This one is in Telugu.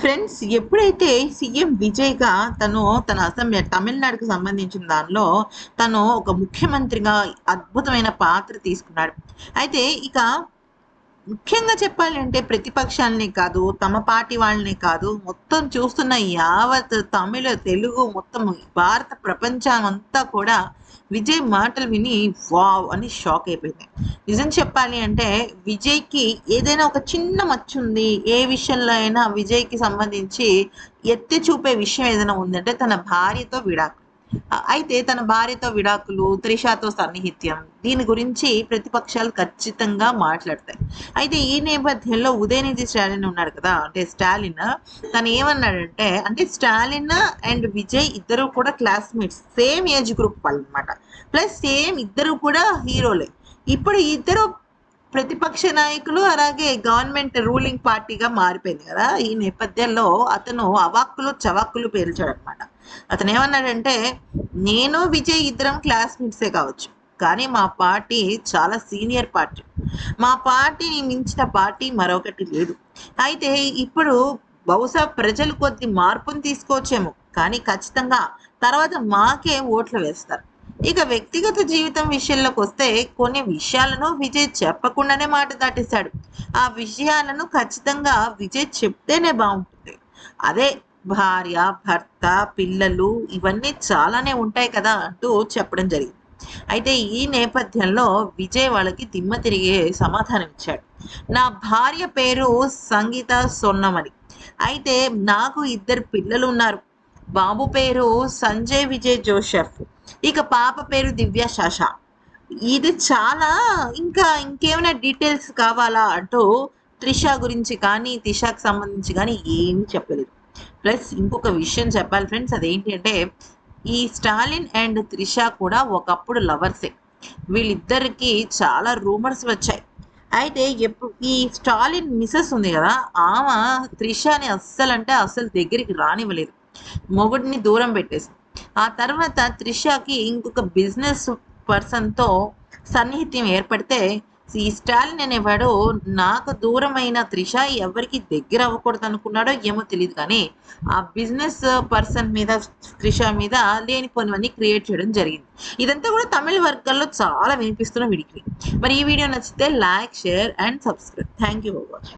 ఫ్రెండ్స్, ఎప్పుడైతే సీఎం విజయ్‌గా తన తమిళనాడుకి సంబంధించిన దానిలో తను ఒక ముఖ్యమంత్రిగా అద్భుతమైన పాత్ర తీసుకున్నాడు. అయితే ఇక ముఖ్యంగా చెప్పాలంటే ప్రతిపక్షాలనే కాదు, తమ పార్టీ వాళ్ళనే కాదు, మొత్తం చూస్తున్న యావత్ తమిళ, తెలుగు మొత్తం భారత ప్రపంచం అంతా కూడా విజయ్ మాటలు విని వావ్! అని షాక్ అయిపోయింది. నిజం చెప్పాలి అంటే విజయ్‌కి ఏదైనా ఒక చిన్న మచ్చుంది, ఏ విషయంలో అయినా విజయ్‌కి సంబంధించి ఎత్తి చూపే విషయం ఏదైనా ఉందంటే తన భార్యతో విడాకులు. అయితే తన భార్యతో విడాకులు, త్రిషతో సన్నిహిత్యం దీని గురించి ప్రతిపక్షాలు ఖచ్చితంగా మాట్లాడతాయి. అయితే ఈ నేపథ్యంలో ఉదయనిధి స్టాలిన్ ఉన్నాడు కదా! అంటే స్టాలిన్ తను ఏమన్నాడంటే అంటే స్టాలిన్ అండ్ విజయ్ ఇద్దరు కూడా క్లాస్‌మేట్స్. సేమ్ ఏజ్ గ్రూప్ వాళ్ళనమాట. ప్లస్ సేమ్ ఇద్దరు కూడా హీరోలే. ఇప్పుడు ఇద్దరు ప్రతిపక్ష నాయకులు అలాగే గవర్నమెంట్ రూలింగ్ పార్టీగా మారిపోయింది కదా! ఈ నేపథ్యంలో అతను అవాక్కులు చవాక్కులు పేల్చాడనమాట. అతను ఏమన్నాడంటే, నేను విజయ్ ఇద్దరం క్లాస్మేట్సే కావచ్చు, కానీ మా పార్టీ చాలా సీనియర్ పార్టీ. మా పార్టీని మించిన పార్టీ మరొకటి లేదు. అయితే ఇప్పుడు బహుశా ప్రజలు కొద్ది మార్పును తీసుకోవచ్చేమో, కానీ ఖచ్చితంగా తర్వాత మాకే ఓట్లు వేస్తారు. ఇక వ్యక్తిగత జీవితం విషయంలోకి వస్తే కొన్ని విషయాలను విజయ్ చెప్పకుండానే మాట దాటేశాడు. ఆ విషయాలను ఖచ్చితంగా విజయ్ చెప్తేనే బాగుంటుంది. అదే భార్య, భర్త, పిల్లలు ఇవన్నీ చాలానే ఉంటాయి కదా అంటూ చెప్పడం జరిగింది. అయితే ఈ నేపథ్యంలో విజయ్ వాళ్ళకి దిమ్మ తిరిగే సమాధానం ఇచ్చాడు. నా భార్య పేరు సంగీత సొన్నమని. అయితే నాకు ఇద్దరు పిల్లలు ఉన్నారు. బాబు పేరు సంజయ్ విజయ్ జోసెఫ్. ఇక పాప పేరు దివ్య శాష. ఇది చాలా ఇంకేమైనా డీటెయిల్స్ కావాలా అంటూ త్రిష గురించి కానీ, త్రిషకి సంబంధించి కానీ ఏమీ చెప్పలేదు. ప్లస్ ఇంకొక విషయం చెప్పాలి ఫ్రెండ్స్, అదేంటి అంటే ఈ స్టాలిన్ అండ్ త్రిష కూడా ఒకప్పుడు లవర్సే. వీళ్ళిద్దరికి చాలా రూమర్స్ వచ్చాయి. అయితే ఈ స్టాలిన్ మిసెస్ ఉంది కదా, ఆమె త్రిషని అస్సలంటే అస్సలు దగ్గరికి రానివ్వలేదు. మొగుడిని దూరం పెట్టేసింది. ఆ తర్వాత త్రిషకి ఇంకొక బిజినెస్ పర్సన్‌తో సన్నిహిత్యం ఏర్పడితే, ఈ స్టాలిన్ అనేవాడు నాకు దూరమైన త్రిష ఎవరికీ దగ్గర అవ్వకూడదనుకున్నాడో ఏమో తెలీదు కానీ, ఆ బిజినెస్ పర్సన్ మీద, త్రిష మీద లేనిపోనివన్నీ క్రియేట్ చేయడం జరిగింది. ఇదంతా కూడా తమిళ వర్గాల్లో చాలా వినిపిస్తున్న విడికిడి. మరి ఈ వీడియో నచ్చితే like, share and subscribe. Thank you for watching.